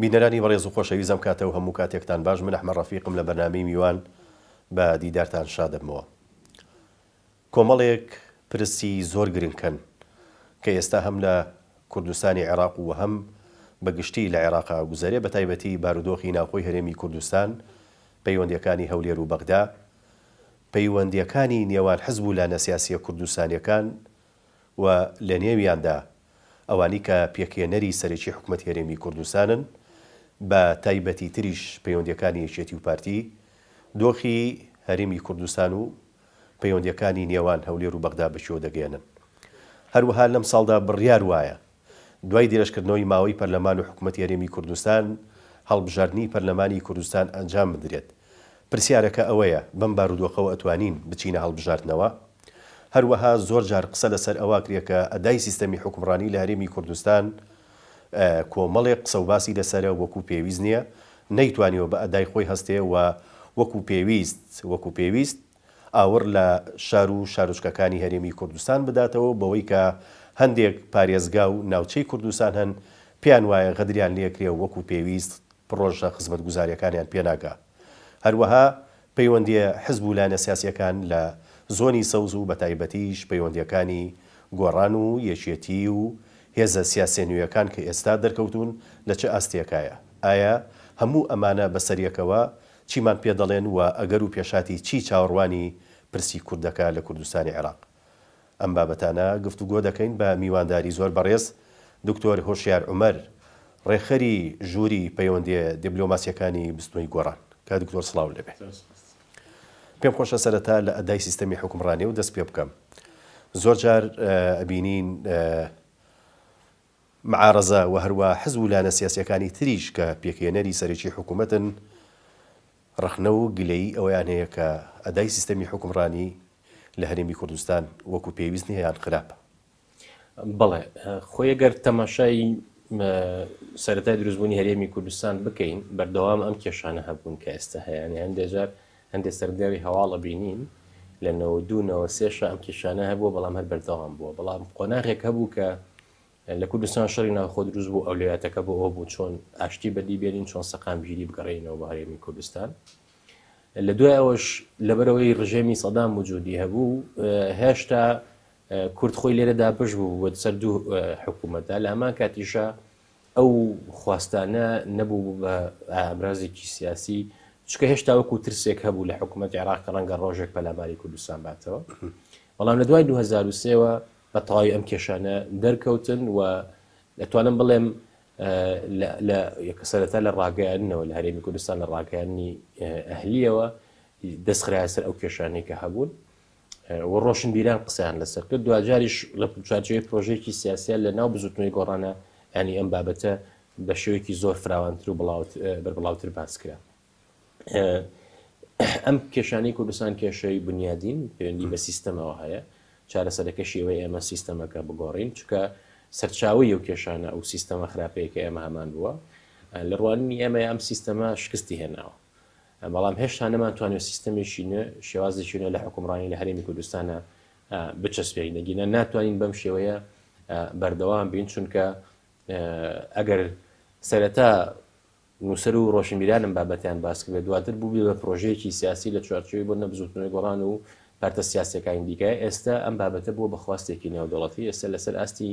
بینەرانی بەڕێز و خۆشەویستم کاتە و هەموو کاتێکتان باش. من ئەحمەد ڕەفیقم لە بەرنامەی میوان بە دیدارتان شادەبمەوە. کۆمەڵێک پرسی زۆر گرنگکەن کە ئێستا هەم لە کوردستانی عێراق و هەم بەگشتی لە عێراقا گوزەرێ، بە تایبەتی بارودۆخی ناوخۆی هەرێمی کوردستان، پەیوەندیەکانی هەولێر و بەغدا، پەیوەندیەکانی نێوان حزب و لانە سیاسیە کوردستانیەکان و لە نێویاندا ئەوانی کە پێکهێنەری سەرەکی حکوومەت هەرێمی کوردستانن، بە تایبەتی تریش پەیوەندیەکانی یەکێتی و پارتی، دۆخی هەرێمی کوردستان و پەیوەندیەکانی نێوان هەولێر و بەغدا بەشێوە دەگەێنن. هەروەها لەم ساڵدا بڕیار وایە دوای درێژکردنەوەی ماوەی پەرلەمان و حکوومەتی هەرێمی کوردستان هەڵبژاردنی پەرلەمانی کوردستان ئەنجام بدرێت. پرسیارەکە ئەوەیە بەم بارودۆخەوە ئەتوانین بچینە هەڵبژاردنەوە. هەروەها زۆر جار قسە لەسەر ئەوە کرێ کە ئەدای سیستەمی حکومڕانی لە هەرێمی کوردستان کۆمەڵێک قسە و باسی لەسەرە وەکو پێویست نییە، نەیتوانیەوە بە ئەدای خۆی هەستێ و وەکو پێویست ئاور لە شار و شارۆچکەکانی هەرێمی کوردستان بداتەوە، بەوەی کە هەندێک پارێزگا و ناوچەی کوردستان هەن پێیان وایە غەدریان لێکرێ و وەکو پێویست پرۆژە خزمەتگوزاریەکانیان پێناگا. هەروەها پەیوەندیە حزب و لانە سیاسیەکان لە زۆنی سەوز و بە تایبەتیش پەیوەندیەکانی گۆڕان و یەکێتی و هێزە سیاسێ نوێیەکان کە ئێستا دەرکەوتون لە چه ئاستێکایە؟ ئایا هەموو ئەمانە بەسەریەکەوە چیمان پێ دەڵێن و ئەگەر و پێشاتی چی چاوەڕوانی پرسی کوردەکە لە کوردستانی عێراق؟ ئەم بابەتانە گفتوگۆ دەکەین بە میوانداری زۆر بەڕێز دکتۆر هۆشیار عومەر، ڕێخەری ژووری پەیوەندیە دیبلۆماسیەکانی بستنەوەی گۆڕان. کا دکتۆر سڵاو لەبێ. پێم خۆشە سەرەتا لە ئەدای سیستەمی حکومڕانی و دەست پێ بکەم. زۆر جار ئەبینین معارەزە و هەروە حزب و لانە سیاسیەکانی تریش کە پێکهێنەری سەرەکی حکوومەتن ڕەخنە و گلەیی ئەویان هەیە کە ئەدای سیستەمی حکومڕانی لە هەرێمی کوردستان وەکو پێویست نیە یان خراپە. بەڵێ خۆی ئەگەر تەماشای سەرەتای دروستبوونی هەرێمی کوردستان بکەین، بەردەوام ئەم کێشانە هەبوون کە ئێستا هەیە. هەندێجار هەندێک سەرداوی هەواڵە بینین لە 92-93 ئەم کێشانە هەبووە، بەڵام هەر بەردەوام بووە. بەڵام قۆناغێک هەبوو کە لە کوردستان شەڕی ناوخۆ دروست بوو، ئەولویاتەکە بۆ ئەوە بوو چۆن ئاشتی بەدی بێنین، چۆن سەقامگیری بگەڕێنەوە بە هەرێمی کوردستان. لە دوای ئەوەش لەبەرەوەی ڕژێمی سەدام موجودی هەبوو، هێشتا کورد خۆی لێرەدا بەش بوو بۆ سەر دوو حکوومەتە. لە ئەمان کاتیشە ئەو خواستانە نەبوو بە ئامرازێکی سیاسی، چکە هێشتا وەکو ترسێک هەبوو لە حکوومەت عێراق کە ڕەنگە ڕۆژێک پەلاماری کوردستان باتەوە. بەڵام لە دوای 2023ەوە بە تەواوی ئەم کێشانە دەرکەوتن و دەتوانم بڵێم لە سەرەتا لە ڕاگەیاندنەوە لە هەرێمی کوردستان لە ڕاگەیاندنی ئەهلیەوە دەستخرایە سەر ئەو کێشانەی کە هەبوون و ڕۆشن بیران قسەیان لەسەر کرد. دوجاریش لە چارچێوەی پرۆژێکی سیاسیە لە ناو بزوتنەوەی گۆڕانە ینی ئەم بابەتە بە شێوەیەکی زۆر فراوانتر و بەربڵاوتر باس کرا. ئەم کێشانەی کوردستان کێشەی بنیادین پەیوەندی بە سیستەمەوە هەیە. چارەسەرەکەشی ئەوەی ئێمە سیستەمەکە بگۆڕین، چکە سەرچاوی ئەو کێشانە ئەو سیستەمە خراپەیەکە ئێمە هەمان بووە. لە ڕوانینی ئێمە ئەم سیستەمە شکستی هێناوە، بەڵام هێشتا نەمانتوانێت سیستەمێکی نوێ شێوازێکی نوێ لە حکومڕانی لە هەرێمی کوردستانە بچەسپێین. نەگینە ناتوانین بەم شێوەیە بەردەوام بین، چونکە ئەگەر سەرەتا نووسەر و ڕۆشنبیرانم بابەتیان باس کرد، دواتر بوو بە پرۆژەیەکی سیاسی لە چوارچێوەی بۆ نەبزوتنەوەی گۆڕان و پارتە سیاسەکانی دیکە. ئێستا ئەم بابەتە بووە بە خواستێکی نێودەوڵەتی. ئێستا لەسەر ئاستی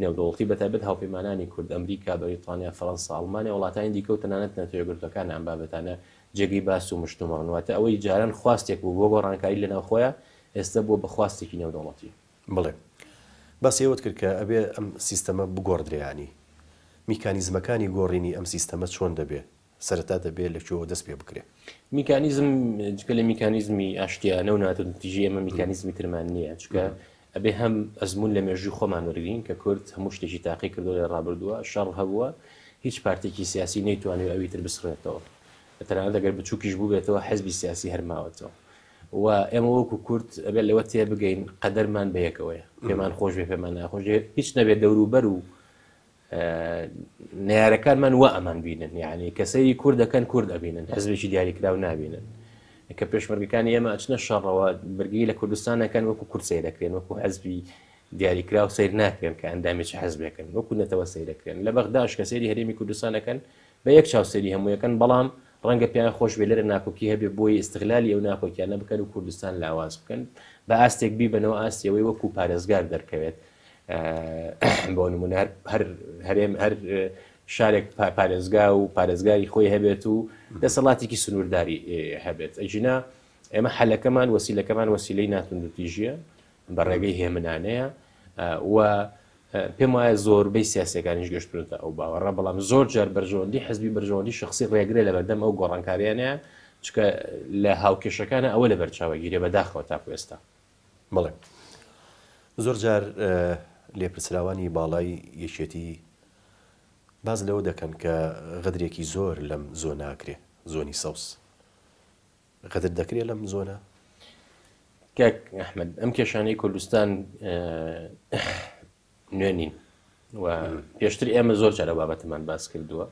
نێودەوڵەتی بەتایبەت هاوپەیمانانی کورد، ئەمریکا، بەریتانیا، فەڕەنسا، ئەڵمانیا، وڵاتانی دیکە و تەنانەت نەتەوەیەکگرتوەکان ئەم بابەتانە جێگەی باس و مشتومانواتە ئەوەی جاران خواستێک بوو بۆ گۆڕانکاری لە ناوخۆیە، ئێستا بووە بە خواستێکی نێودەوڵەتی. بڵێ باسیەوەت کرد کە ئەبێ ئەم سیستەمە بگۆڕدرێنی، میکانیزمەکانی گۆڕینی ئەم سیستەمە چۆن دەبێت؟ سەرەتا دەبێت لەکوێوە دەست پێ بکرێت. میکانیزم جگە لە میکانیزمی ئاشتیانە و ناتوانتیژی ئێمە میکانیزمی ترمان نییە، چکە ئەبێ هەم ئەزمون لە مێژووی خۆمان وەرگین کە کورد هەموو شتێکی تاقی کردو لە ڕابردووە، شەڕ هەبووە، هیچ پارتێکی سیاسی نەیتوانێت ئەوی تر بسڕێتەوە، تەنانەت ئەگەر بچووکیش بوو بێتەوە حەزبی سیاسی هەرماوەتەوە. و ئێمە وەکو کورد ئەبێت لەوە تێ بگەین قەدەرمان بەیەکەوەیە، پێمان خۆش بێ پێمان ناخۆش، هیچ نەبێت دەوروبەر و نارەکانمان وە ئەمان بینن، یعنی کەسەی کوردەکەن کورد ئەبینن، حەزبێکی دیاریکراو نابینن. کە پێشمەرگەکانی ئێمە ئەچنە شەڕەوە بەرگی لە کوردستانەکەن وەکو کورد سەیرەکرێن، وەکو حەزبی دیاریکراو سیر ناکرێن کە ئەندامێکی حەزبێکن، وەکو نەتەوە سەیرەکرێن. لە بەغداش کە سەیری هەرێمی کوردستانەکەن بە یەک چاوسەری هەموویەکەن بەڵام ڕەنگە پیان خۆش بێ لەرە ناکۆکی هەبێ بۆی استغلالی ئەو ناکۆکیانە بکەن و کوردستان لاواز بکەن بە ئاستێک بی بنەوە ئاستیەوەی وەکو پارێزگار دەرکەوێت بۆ نمونە هەر شارێک پارێزگا و پارێزگاری خۆی هەبێت و دەسەڵاتێکی سنوورداری هەبێت ئەجینا ئێمە حەلەکەمان وەسیلەکەمان وەسیلەی ناتوندوتیژیە بە ڕێگەی هێمنانەیە و پێم وایە زۆربەی سیاسەکانیش گەشتونەتە ئەو باوەڕە بەڵام زۆر جار بەرژەوەندی حەزبی بەرژەوەندی شخصی ڕێگرێ لە بەردەم ئەو گۆڕانکاریانەیە چکە لە هاوکێشەکانە ئەوە لە بەرچاوەگیرێ بەداخەوە تاکو ئێستا. بڵێ زۆر جار لێپرسراوانی باڵای یەکێتی باز لەوە دەکەن کە غەدرێکی زۆر لەم زۆنە ئاکرێ زۆنی سەوس غەدر دەکرێت لەم زۆنە؟ کاک ئەحمەد ئەم کێشانەی کوردستان نوێنین و پێشتر ئێمە زۆر جارە بابەتمان باس کردووە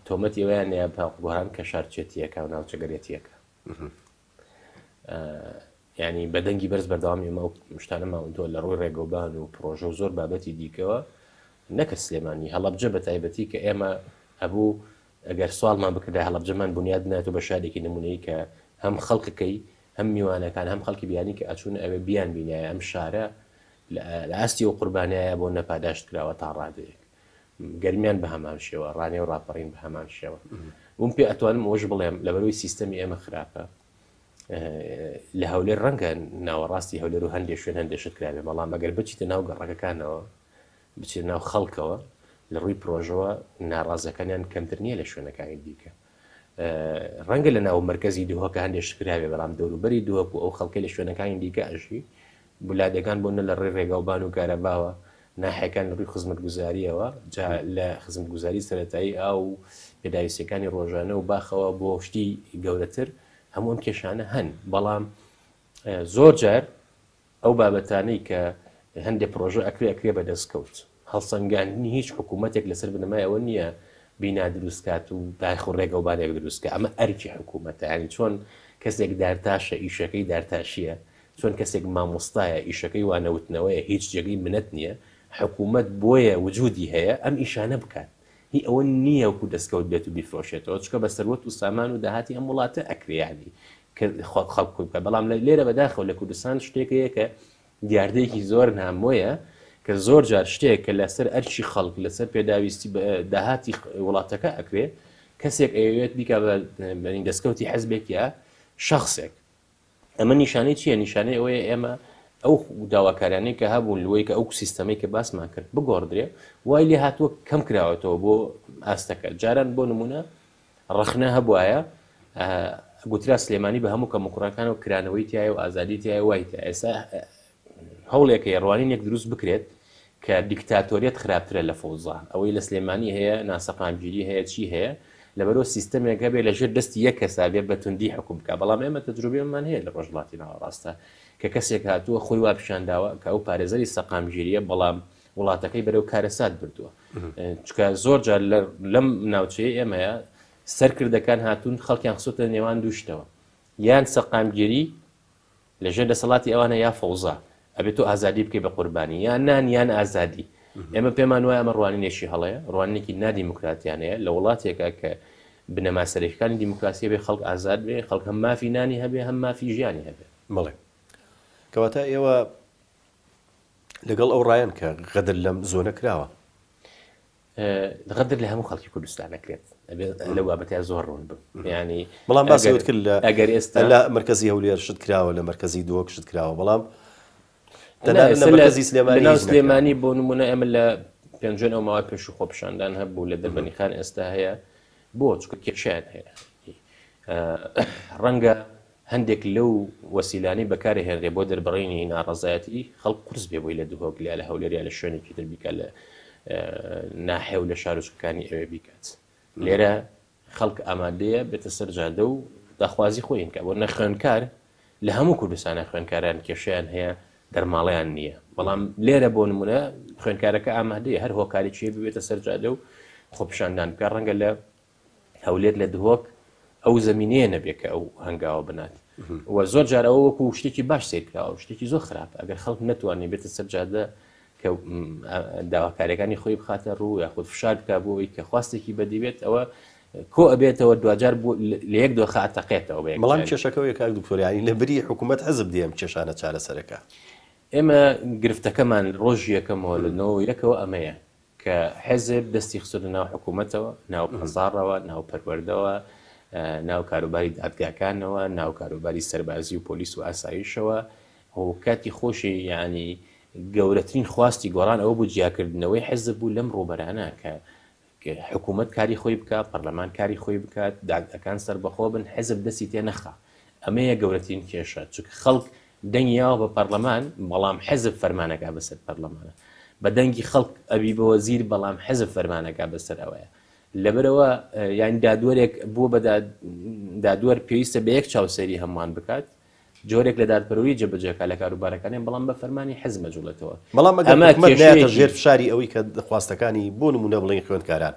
تۆمەتی ئەویان نەیە باوەڕان کە شارچێتیەکە و ناوچەگەرێتیەکە ینی بەدەنگی بەرز بەردەوامی ئێمە شتانە ماوەتەوە لە ڕووی ڕێگەوبان و پرۆژە و زۆر بابەتی دیکەوە نەکرد سلێمانی هەڵەبجە بە تایبەتی کە ئێمە هەبوو ئەگەر سوالمان بکردا هەڵەبجەمان بنیاد ناتوە بە شارێکی نمونەی کە هەم خەڵکەکەی هەم میوانەکان هەم خەڵکی بیانی کە ئەچوون ئەوێ بیان بینایە ئەم شارە لە ئاستی و قوربانایە بۆ نەپاداشت کراوە تا ڕادەیەک گەرمیان بە هەمان شێوە ڕانێ و ڕاپەڕین بە هەمان شێوە بووم پێ ئەتوانم ئەوش بڵێم لەبەرەوەی سیستەمی ئێمە خراپە لە هەولێر ڕەنگە ناوەڕاستی هەولێر و هەندێک شوێن هەندێشت کراوێ بەڵام ئەگەر بچیتە ناو گەڕەکەکانەوە بچێت ناو خەڵکەوە لە ڕووی پرۆژەوە ناڕازەکانیان کەمتر نییە لە شوێنەکانی دیکە ڕەنگە لە ناو مرکزی دووهۆکە هەندێک شکراوێ بەڵام دەوروبەری دووەک و ئەو خەڵکی لە شوێنەکانی دیکە ئەژی بولادەکان بۆنە لە ڕێی ڕێگاوبان و کارەباوە ناحەکان لە ڕووی خزمەتگوزاریەوە جا لە خزمەتگوزاری سەرەتایی ئاو پێداویستەکانی ڕۆژانە و باخەوە بۆ شتی گەورەتر هەموو ئەم کێشانە هەن بەڵام زۆر جار ئەو بابەتانەی کە هەندێک پرۆژە ئەکرێ بەدەستکەوت هەڵسەنگاندنی هیچ حکوومەتێک لەسەر بنەمایەوە نییە بینا دروستکات و داخ و ڕێگەوبانێک دروستکە ئەمە ئەرکی حکوومەتە ینی چۆن کەسێک دارتاشە ئیشەکەی دارتاشیە چۆن کەسێک مامۆستایە ئیشەکەی وانەوتنەوەیە هیچ جێگەی منەت نییە حکوومەت بۆیە وجودی هەیە ئەم ئیشانە بکات هی ئەوە نییە وکو دەستکەوت بێت و بیفرۆشێتەوە چکە بە سەروەت و سامان و داهاتی ئەم وڵاتە ئەکریانی کە خەڵک بکە بەڵام لێرە بەداخەوە لە کوردستان شتێکەیە کە دیاردەیەکی زۆر نامۆیە کە زۆر جار شتێک کە لەسەر ئەرچی خەڵک لەسەر پێداویستی داهاتی وڵاتەکە ئەکرێ کەسێک ئەوێت بیکە بەنین دەستکەوتی حەزبێک یا شخصێک ئەمە نیشانەی چییە؟ نیشانەی ئەوەیە ئێمە ئەو داواکارانەی کە هەبوون لەوەی کە ئەو سیستەمەی کە باسمان کرد بگۆڕدرێ وای لێ هاتووە کەم کراوەتەوە بۆ ئاستەکە جاران بۆ نمونە ڕەخنە هەبوایە گوترا سلێمانی بە هەموو کەموکڕەکان و کرانەوەی تایە و ئازادی تایە وای ئێستا هەوڵێکە ڕوانینێک دروست بکرێت کە دیکتاتۆریەت خراپترە لە فۆزا ئەوەی لە سلێمانی هەیە ناسەقامگیری هەیە چی هەیە لەبەرەوە سیستەمێکە بێ لەژێر دەستی یەک کەسا بێ بە توندی حکوم بکە بەڵام ئێمە تەجروبەمان هەیە لە ڕۆژهەڵاتی ناوەڕاستە کە کەسێک هاتووە خۆی وا پیشانداوە کە ئەو پارێزەری سەقامگیریە بەڵام وڵاتەکەی بەرەو کارەسات بردووە چکە زۆر جار لەم ناوچەیە ئێمەیە سەرکردەکان هاتوون خەڵکیان خسۆتە نێوان دووشتەوە یان سەقامگیری لەژێر دەسەڵاتی ئەوانە یا فەوزا ئەبێت تۆ ئازادی بکەی بە قوربانی یان نان یان ئازادی ئێمە پێمان وایە ئەمە ڕوانینێکی هەڵەیە ڕوانینێکی نادیموکراتیانەیە لە وڵاتێکە کە بنەما سەرەکیەکانی دیموکراسی بێ خەڵک ئازاد بێ خەڵک هەم مافی نانی هەبێ هەم مافی ژیانی هەبێ بڵێ کەواتە ئێوە لەگەڵ ئەو ڕایەن کە غەدر لەم زۆنە کراوە غەدر لە هەموو خەڵکی کوردستان نەکرێت لەو بابەتە زۆر ڕوون بم ینی بەڵام باسیوت کرد ئەگەر ئێستا لە مرکزی هەولێر شت کراوە لە مرکزی دووەک شت کراوە بەڵام مرکزی سلێمانی بۆ نمونە ئەمە لە پێنجێن ئەو ماوەی پێش و خۆپشاندان هەبوو لە دەربەنیخان ئێستا هەیە بۆ چکە کێشیان هەیە ڕەنگە هەندێک لەو وەسیلانی بەکارە هێنرێ بۆ دەربڕینی ناڕەزایەتی خەڵک قورس بێ بۆی لە دووهۆک لە هەولێریا لە شوێنێکی تر بیکە لە ناحێ و لە شارۆچکەکانی ئەوێ بیکات لێرە خەڵک ئامادەیە بێتە سەر جادە و داخوازی خۆیان کە بۆ نە خوێندکار لە هەموو کوردستانە خوێندکاران کێشیان هەیە دەرماڵیان نییە بەڵام لێرە بۆ نمونە خوێندکارەکە ئامادەیە هەر هۆکارێکی ببێتە سەر جادە و خۆپیشاندان بکە ڕەنگە لە هەولێر لە دووهۆک ئەو زمینەیە نەبێت کە ئەو هەنگاوە بنات و زۆر جارەوە وەکو شتێکی باش سیرکراوە شتێکی زۆر خراپە ئەگەر خەڵک نەتوانێت بێتە سەر جادە کە داواکاریەکانی خۆی بخاتە ڕوو یاخود فشار بکە بۆەوەی کە خواستێکی بەدیبێت ئەوە کۆ ئەبێتەوە دوجار لە یەک دۆ خاتەقێتەوە بەڵام کێشەکەی کاک دکتۆریانی لە بری حکوومەت حەزب دێم کێشانە چارەسەرەکە ئێمە گرفتەکەمان ڕۆژ یەکەمەوە لەنەوە یەکەوە ئەمەیە کە حەزب دەستی خسوود ناو حکوومەتەوە ناو هەزارەوە ناو پەروەردەوە ناو کاروباری دادگاکانەوە ناو کاروباری سەربازی و پۆلیس و ئاسایشەوە و کاتی خۆشی یعنی گەورەترین خواستی گۆڕان ئەوە بوو جیاکردنەوەی حەزب بوو لەم ڕووبەرانە کە حکوومەت کاری خۆی بکات پەرلەمان کاری خۆی بکات دادگاکان سەربەخۆ بن حەزب دەستی تێ نەخا ئەمەیە گەورەترین کێشە چونکە خەڵک دەنگیاوە بە پەرلەمان بەڵام حەزب فەرمانەکە بەسەر پەرلەمانە بە دەنگی خەڵک ئەبی بە وەزیر بەڵام حەزب فەرمانەکە بەسەر ئەوەیە لەبەرەوە یان دادوەرێک بووە بە دادوەر پێویستە بە یەک چاوسەری هەمووان بکات جۆرێک لە دادپەروەری جێبەجێکە لە کاروبارەکانی بەڵام بە فەرمانی حەزب مەجوڵێتەوە بەڵام ئەمە ژێر فشاری ئەوەی کە خواستەکانی بۆ نمونە بڵێن خوێندکاران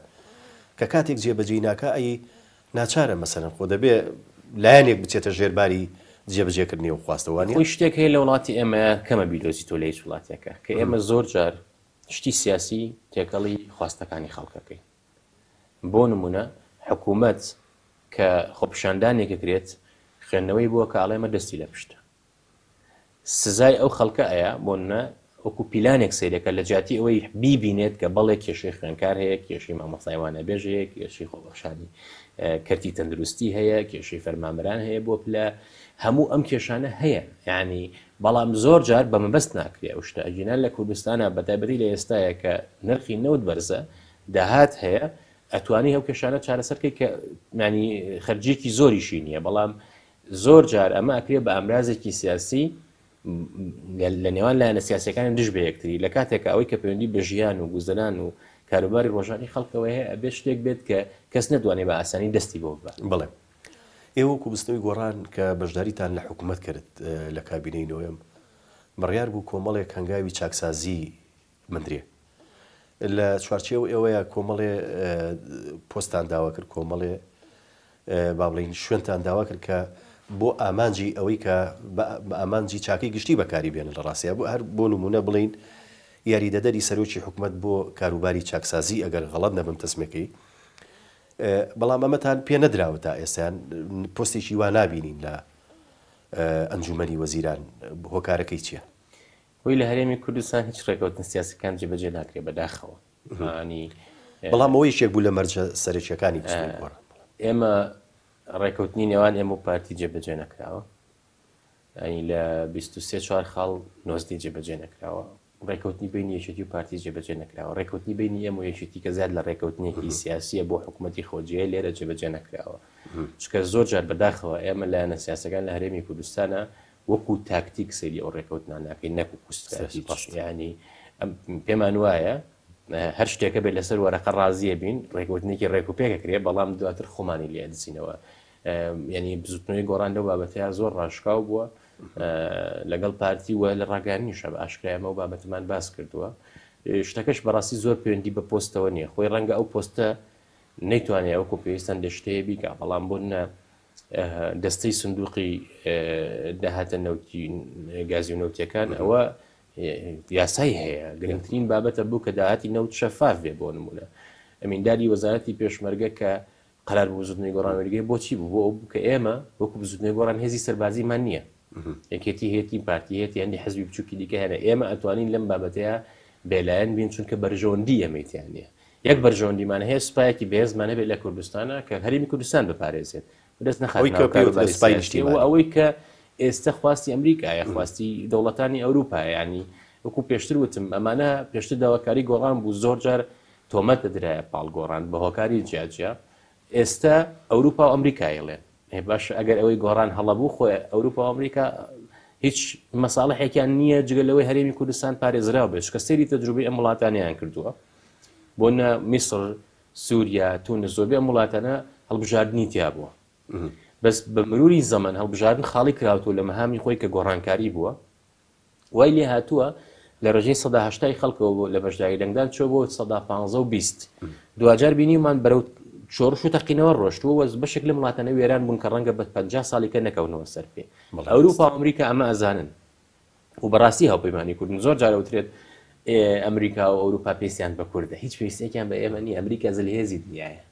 کە کاتێک جێبەجێی ناکە ئەی ناچارە مەسەرەن خۆ دەبێ لایەنێک بچێتە ژێرباری جێبەجێکردنی و خواستەوانی خۆی شتێک هەیە لە وڵاتی ئێمە کەمە بیلۆزی تۆ لە هیچ وڵاتێکە کە ئێمە زۆر جار شتی سیاسی تێکەڵی خواستەکانی خەڵکەکەی بۆ نمونە حکوومەت کە خۆپیشاندانێکە کرێت خوێندنەوەی بووە کە ئاڵێمە دەستی لە پشتە سزای ئەو خەڵکە ئەیە بۆنە وەکو پیلانێک سیرەکە لە جاتی ئەوەی بیبینێت کە بەڵێک کێشەی خوێنکار هەیە کێشەی مامۆستایوانە بێژەیە کێشەی خۆبەخشانی کەرتی تەندروستی هەیە کێشەی فەرمانبەران هەیە بۆ پلە هەموو ئەم کێشانە هەیە یعنی بەڵام زۆر جار بە مەبەست ناکرێ ئەو شتە ئەجینان لە کوردستانە بەتایبەتی لە ئێستایە کە نرخی نەوت بەرزە داهات هەیە ئەتوانی هەو کێشانە چارەسەرکەی کە ینی خەرجێکی زۆریشی نییە بەڵام زۆر جار ئەمە ئەکرێ بە ئامرازێکی سیاسی لە نێوان لایەنە سیاسەکانی دژ بە یەکتری لە کاتێکە ئەوەی کە پەیوەندی بە ژیان و گوزەران و کاروباری ڕۆژانی خەڵکەوە هەیە ئەبێ شتێک بێت کە کەس نەتوانێت بە ئاسانی دەستی بۆ ببات بڵێ ئێوە کوبستنەوەی گۆڕان کە بەشداریتان لە حکوومەت کرد لە کابینەی نۆیم بڕیار بوو کۆمەڵێک هەنگاوی چاکسازی مندرێ لە چوارچێوە ئێوەیە کۆمەڵێ پۆستان داوا کرد کۆمەڵێ با بڵین شوێنتان داوا کرد کە بۆ ئامانجی ئەوەی کە ئامانجی چاکەی گشتی بەکاری بێنن لە ڕاستەیە بۆ هەر بۆ نمونە بڵین یاریدەدەری سەرۆکی حکوومەت بۆ کاروباری چاکسازی ئەگەر غەڵەت نەبم تەسمەکەی بەڵام ئەمەتان پێ نەدراوە تا ئێستان پۆستێکی وا نابینین لە ئەنجومەنی وەزیران هۆکارەکەی چییە؟ وی لە هەرێمی کوردستان هیچ ڕێکەوتن سیاسەکان جێبەجێ ناکرێت بەداخەوە بەڵام ئەوەی شێک بوو لە مەرجە سەرچیەکانی ئێمە ڕێکەوتنی نێوان ئێمە و پارتی جێبەجێ نەکراوە ئەنی لە 23 خاڵ نۆزدی جێبەجێ نەکراوە ڕێکەوتنی بینی یەکێتی و پارتی جێبەجێ نەکراوە ڕێکەوتنی بینی ئێمە یەکێتی کە زیاد لە ڕێکەوتنێکی سیاسیە بۆ حکوومەتی خۆجیە لێرە جێبەجێ نەکراوە چکە زۆر جار بەداخەوە ئێمە لایەنە سیاسەکان لە هەرێمی کوردستانە وەکو تاکتیک سەری ئەو ڕێکەوتنان ناکەین نەکو کوستراتی ینی پێمان وایە هەر شتێکە بێت لەسەر وەرەقە ڕازیە بین ڕێکوتنێکی ڕێکوپێکە کرێ بەڵام دواتر خۆمانی لێ دزینەوە ینی بزوتنەوەی گۆڕان لەو بابەتەیە زۆر ڕاشکاو بووە لەگەڵ پارتی وە لە ڕاگەانیشە بە ئاشکرایەمە و بابەتمان باس کردووە شتەکەش بەڕاستی زۆر پەیوەندی بە پۆستەوە نییە خۆی ڕەنگە ئەو پۆستە نەیتوانێت ئەوکو پێویستان لە شتەیە بیکە بەڵام بوونە دەستەی سندوقی داهاتە نەوتی گازی و نەوتیەکان ئەوە یاسای هەیە گرنگترین بابەتە بوو کە داهاتی نەوت شەفاف بێ بۆ نمونە ئەمینداری وەزارەتی پێشمەرگە کە قەرار بۆ بزوتنەوەی گۆڕانوەرگەی بۆچی بوو بۆ ئەو کە ئێمە وەکو بزوتنەوەی گۆڕان هێزی سەربازیمان نییە یەکێتی هێتی پارتی هێتی هەندی حەزبی بچووکی دیکە هەیە ئێمە ئەتوانین لەم بابەتەیە بێلایەن بین چونکە بەرژەوەندی ئەمەیتیان نییە یەک بەرژەوەندیمان هەیە سوپایەکی بەهێزمان هەبێت لە کوردستانە کە هەرێمی کوردستان بپارێزێت دەست نەخاتەوە ئەوەی کە ئێستا خواستی ئەمریکایە خواستی دەوڵەتانی ئەوروپا ینی وەکو پێشتر وتم ئەمانە پێشتر داواکاری گۆڕان بوو زۆر جار تۆمەت دەدرایە پاڵگۆڕان بە هۆکاری جیاجیا ئێستا ئەوروپا و ئەمریکایڵێن باش ئەگەر ئەوەی گۆڕان هەڵەبوو خۆی ئەوروپا و ئەمریکا هیچ مەساڵحێکیان نییە جگەلەوەی هەرێمی کوردستان پارێزراوە بێت کە سەیری تەجروبەی ئەم وڵاتانیان کردووە بۆنە میسر سووریا تونس زۆربەی ئەم وڵاتانە هەڵبژاردننی تیا بووە بەس بە مروری زەمن هەڵبژاردن خاڵی کراوەوە لە مەهامی خۆی کە گۆڕانکاری بووە وای لێ هاتووە لە ڕژەی 180 خەڵکەوە لە بەشداری دەنگدان چۆ بۆ 115 و 20 دوجار بینیمان بەرەو شۆڕش و تەقینەوە ڕۆشتووە وەز بەشێک لە وڵاتانە وێران بوون کە ڕەنگە بە 50 ساڵیکە نەکەونەوە سەر پێ ئەوروپا و ئەمریکا ئەمە ئەزانن و بەڕاستی هەڵپەیمانی کوردن زۆر جارەوترێت ئەمریکا و ئەوروپا پێستیان بە کووردە هیچ پێویستێکیان بە ئێمە نیە ئەمریکا زلهێزی دنیاە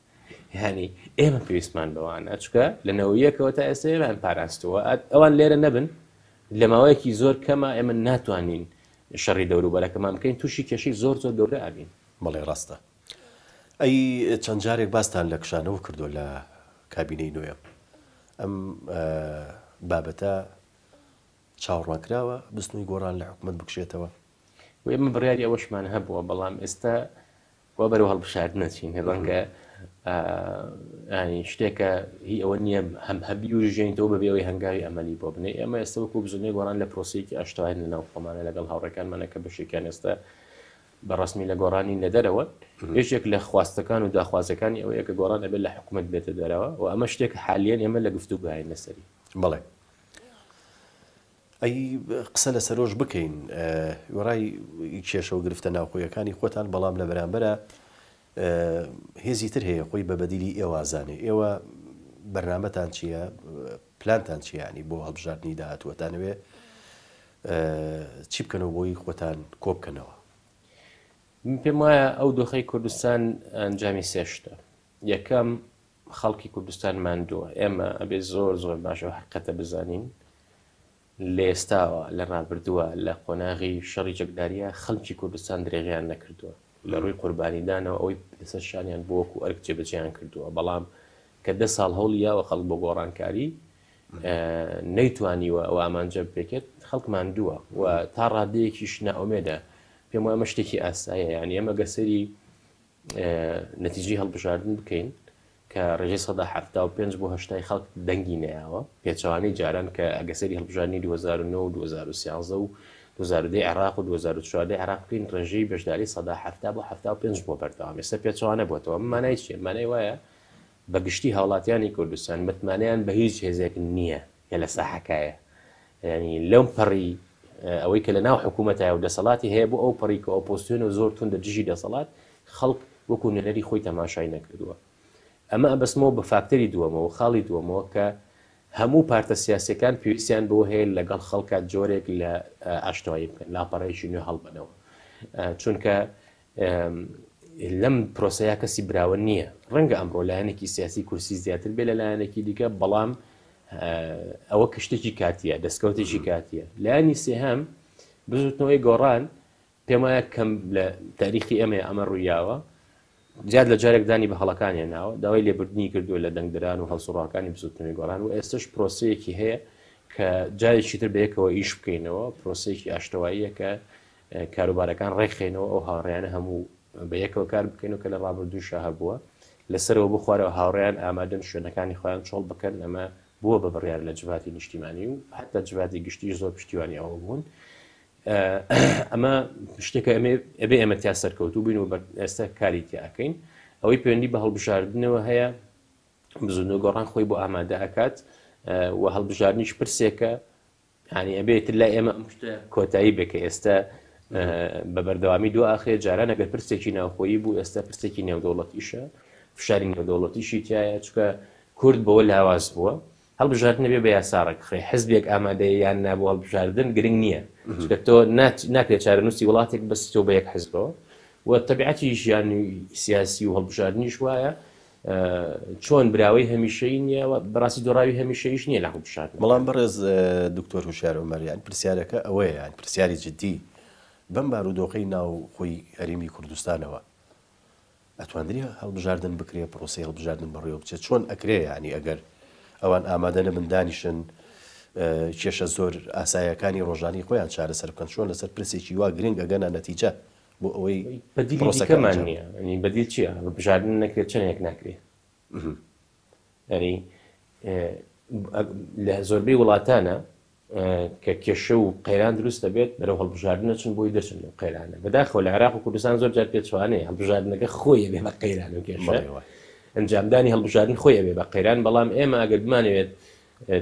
یعنی ئێمە پێویستمان بەوانە چکە لە نەوەیەکەوە تا ئێستا ئێمان پاراستەوە ئەوان لێرە نەبن لە ماوەیەکی زۆر کەمە ئێمە ناتوانین شەڕی دەوروبەرەکەمان بکەین تووشی کێشی زۆر زۆر گەورە ئابین بەڵێ ڕاستە ئەی چەند جارێک باستان لە کشانەوە کردو لە کابینەی نوێم ئەم بابەتە چاوەڕوانکراوە بستنووی گۆڕان لە حکومەت بکشێتەوە و ئێمە بڕیاری ئەوەشمان هەبووە بەڵام ئێستا وە بەرەو هەڵبژارد نەچین ڕەنگە شتێکە هی ئەوە نییە هەم هەبی و ژێنیتەوە بەبێەوەی هەنگاوی ئەمەلی بۆ بنێ ئێمە ئێستا وەکو بزنەی گۆڕان لە پرۆسەیەکی ئاشتوای لەناو خۆمانە لەگەڵ هاوڕێکانمانە کە بەشێکیان ئێستا بەڕسمی لە گۆڕانی لە دەرەوە یەکێک لە خواستەکان و داخوازەکانی ئەوەیە کە گۆڕان ئەبێت لە حکوومەت بێتە دەرەوە و ئەمە شتێک حالیان ئێمە لە گفتوگوهاین لەسەری بەڵێ ئەی قسە لە سەرۆژ بکەین وەڕای کێشە و گرفتە ناوخۆیەکانی خۆتان بەڵام لە بەرامبەرە هێزی تر هەیە خۆی بە بەدیلی ئێوازانێ ئێوە بەرنامەتان چییە پلانتان چیانی بۆ هەڵبژاردننی داهاتوەتانوێ چی بکەنەوە بۆی خۆتان کۆ بکەنەوە پێم وایە ئەو دۆخەی کوردستان ئەنجامی سێشتە یەکەم خەڵکی کوردستان ماندووە ئێمە ئەبێ زۆر زۆر باشەوە حقەتە بزانین لە ئێستاوە لە ڕابردووە لە قۆناغی شەڕی جەکداریە خەڵکی کوردستان درێغیان نەکردووە لە ڕووی قوربانیدانەوە ئەوەی پێسە شانیان بۆ وەکو ئەرک جێبەجێیان کردووە بەڵام کە 10 ساڵ هەوڵیاوە خەڵک بۆ گۆڕانکاری نەیتوانیوە ئەو ئامانجە بێکێت خەڵک ماندووە و تا ڕادەیەکیش ناومێدە پێم وایە ئەمە شتێکی ئاساییە یعنی ئەمە گەسەری نەتیجەی هەڵبژاردن بکەین کە ڕێژەی 1970 بۆ 80 خەڵک دەنگی نەیاوە پێچەوانەی جاران کە ئەگەسەری هەڵبژاردننی 2009 و 2013 و 2010 عێراق و 2014 عێراق بکەین ڕێژەی بەشداری 1970 بۆ 75 بۆ بەردەوام ئێستا پێچەوانە بۆتەوە مانای چیە مانای وایە بەگشتی هاوڵاتیانی کوردستان متمانیان بە هیچ هێزێک نییە یا لە ساحەکایە ینی لەم پەڕی ئەوەی کە لە ناو حکوومەتە و دەسەڵاتی هەیە بۆ ئەو پەڕی کە ئۆپۆزیسیۆن و زۆر تون دەرجژی دەسەڵات خەڵک وەکو نەرەری خۆی تەماشای نەکردووە ئەمە ئەبەسمەوە بە فاکتەری دووەمەوە خاڵی دووەمەوە کە هەموو پارتە سیاسەکان پێویستیان بۆ هەیە لەگەڵ خەڵکات جۆرێک لە ئاشتوایی بکەن لاپەڕەیەکی نوێ هەڵبنەوە چونکە لەم پرۆسەیە کەسی براوە نییە ڕەنگە ئەمڕۆ لایەنێکی سیاسی کورسی زیاتر بێ لە لایەنێکی دیکە بەڵام ئەوە کشتێکی کاتیە دەستکەوتێکی کاتیە لایەنی سێهەم بزوتنەوەی گۆڕان پێم وایە کەم لە تاریخی ئەمە ڕوویاوە زیاد لە جارێکدانی بە هەڵەکانی ناوە داوای لێبوردنی کردووە لە دەنگدران و هەڵسوڕاکانی بزوتنەوەی گۆڕان و ئێستش پرۆسەیەکی هەیە کە جارێکی تر بەیەکەوە ئیش بکەینەوە پرۆسەیەکی ئاشتەواییە کە کاروبارەکان ڕێکخێنەوە ئەو هاوڕێیانە هەموو بەیەکەوە کار بکەینەوە کە لە ڕابردووشە هەبووە لەسەرەوە بخوارەوە هاوڕێیان ئامادەن شوێنەکانی خۆیان چۆڵ بکەن ئەمە بووە بە بڕیار لە جواتی نیشتیمانی و حتا جواتی گشتی زۆر پشتیوانی ئەوە بوون ئەمە شتێکە ئەبێ ئێمە تیا سەرکەوتوو بووین و ئێستا کاری تیاکەین ئەوەی پەیوەندی بە هەڵبژاردنەوە هەیە بزوتنەوەی گۆڕان خۆی بۆ ئامادە ئەکات و هەڵبژاردنیش پرسێکە ینی ئەبێت لای ئێمە کۆتایی بکە ئێستا بە بەردەوامی دو ئاخرێ جاران ئەگەر پرسێکی ناوخۆیی بوو ئێستا پرسێکی نێودەوڵەتیشە فشاری نێودەوڵەتیشی تایە چکە کورد بەوە لاواز بووە هەڵبژاردنە بێ بە یاساڕێک خڕێ حزبێک ئامادەیە یان نابوو هەڵبژاردن گرنگ نییە چکە تۆ ناکرێت چارەنووسی وڵاتێک بەسی تۆ بە یەک حزبەوە و تەبیعەتی ژیانی سیاسی و هەڵبژاردنیش وایە چۆن براوەی هەمیشەی نییە بەڕاستی دۆڕاوی هەمیشەیش نییە لە هەڵبژاردن بەڵام بەڕێز دکتۆر هوشیار عومەریان پرسیارەکە ئەوەیە یان پرسیاری جددی بەم بارودۆخەی ناو خۆی هەرێمی کوردستانەوە ئەتوانندری هەڵبژاردن بکرێ پرۆسی هەڵبژاردن بەڕێوە بچێت چۆن ئەکرێ ینی ئەگەر ئەوان ئامادە نەبن دانیشن کێشە زۆر ئاسایەکانی ڕۆژانی خۆیان چارەسەر بکەن چۆن لەسەر پرسێکی وا گرنگ ئەگەنە نەتیجە بۆ ئەوەی بەدیلەکەمان نییە ئەنی بەدیل چییە بژاردن نەکرێت چەندێک ناکرێت ینی لە زۆربەی وڵاتانە کە کێشە و قەیران دروست دەبێت بەرەو هەڵبژاردنە چون بۆی دەچن لەو قەیرانە بەداخەوە لە عێراق و کوردستان زۆر جار پێچوانەیە هەڵبژاردنەکە خۆیە بێ بە قەیران و کێشە ئەنجامدانی هەڵبژاردن خۆیە بێ بە قەیران بەڵام ئێمە ئەگەر بمانەوێت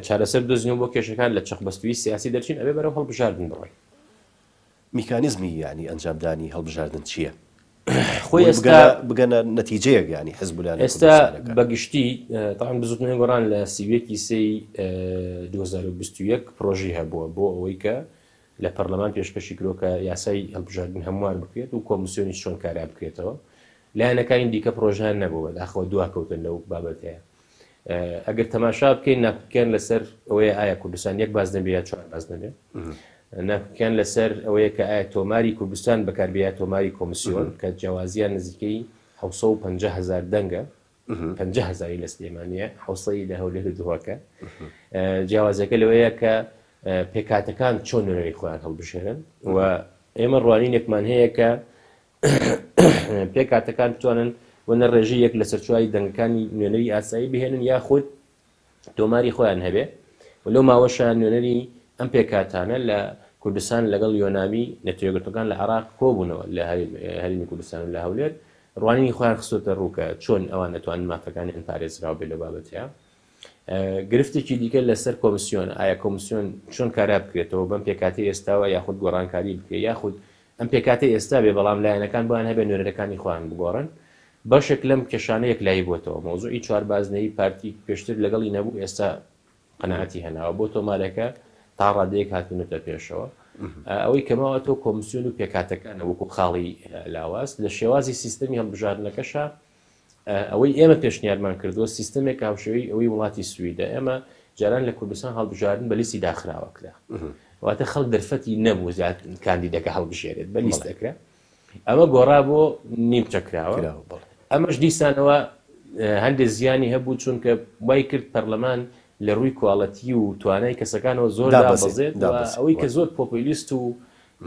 چارەسەر دۆزینەوە بۆ کێشەکان لە چەخبەستووی سیاسی دەرچین ئەبێ بەرەو هەڵبژاردن بڕۆین میکانیزمی ینی ئەنجامدانی هەڵبژاردن چییە؟ خۆی ئێستا بگەنە نەتیجەیەک ینی حزبولان ئێستا بەگشتی تاوان بزوتنەوەی گۆڕان لە سیوێکی سەی 2021 پرۆژی هەبووە بۆ ئەوەی کە لە پەرلەمان پێشکەشی کرۆ کە یاسای هەڵبژاردن هەمووان بکرێت و کۆمیسیۆنی چۆن کارا بکرێتەوە لایەنەکانی دیکە پرۆژیان نەبووە داخەوە دواکەوتن لەو بابەتەیە ئەگەر تەماشا بکەین ناکوکیان لەسەر ئەوەیە ئایا کوردستان یەک باز نەبێ یا چوار باز نەبێ ناکوکیان لەسەر ئەوەیە کە ئایا تۆماری کوردستان بەکاربێ تۆماری کۆمیسیۆن کە جیاوازیان نزیکەی 750,000 دەنگە 50,000 لە سلێمانیە حوسەی لە هەولێر دووەکە جیاوازەکە لەوەیە کە پێکاتەکان چۆن نوێنەری خۆیان هەڵبژێرن و ئێمە ڕوانینێکمان هەیە کە پێکاتەکان بتوانن وەنە ڕێژەی یەک لە سەرچوای دەنگەکانی نوێنەری ئاسایی بهێنن یاخود تۆماری خۆیان هەبێ و لەو ماوەشان نوێنەری ئەم پێکاتانە لە کوردستان لەگەڵ یۆنامی نەتەوەیەکگرتوەکان لە عێراق کۆبوونەوە لە هەرێمی کوردستان و لە هەولێر ڕوانینی خۆیان خستۆتە ڕووکە چۆن ئەوان نەتوانن مافەکانی پارێزراو بێت لە بابەتەیە گرفتێکی دیکە لەسەر کۆمیسیۆن ئایا کۆمیسیۆن چۆن کارا بکرێتەوە بەم پێکاتی ئێستاوە یاخود گۆڕانکاری بکرێت یاخود ئەم پێکاتی ئێستا بێ بەڵام لایەنەکان بۆیان هەبێ نوێنەرەکانی خۆیان بگۆڕن بەشێک لەم کێشانەیەک لای بووەتەوە مۆزوعی چواربازنەی پارتی پێشتر لەگەڵی نەبوو ئێستا قەنەعەتی هەناوە بۆ تۆمارەکە تا ڕادەیەک هاتوونەتە پێشەوە ئەوەی کەماوە تۆ کۆمیسیۆن و پێکاتەکانە وەکو خاڵی لاواز لە شێوازی سیستەمی هەڵبژاردنەکەشە ئەوەی ئێمە پێشنیارمان کردووە سیستەمێک هاوشێوەی ئەوەی وڵاتی سویدە ئێمە جاران لە کوردستان هەڵبژاردن بە لیستی داخراوەکرا واتە خەڵک دەرفەتی نەبوو زیاد کاندیدەکە هەڵبژێرێت بە لیستەکە ئەمە گۆڕا بۆ نیمچەکراوە ئەمەش دیسانەوە هەندێک زیانی هەبوو چونکە وای کرد پەرلەمان لە ڕووی کواڵەتی و توانای کەسەکانەوە زۆر دابەزێت ئەوەی کە زۆر پۆپولیست و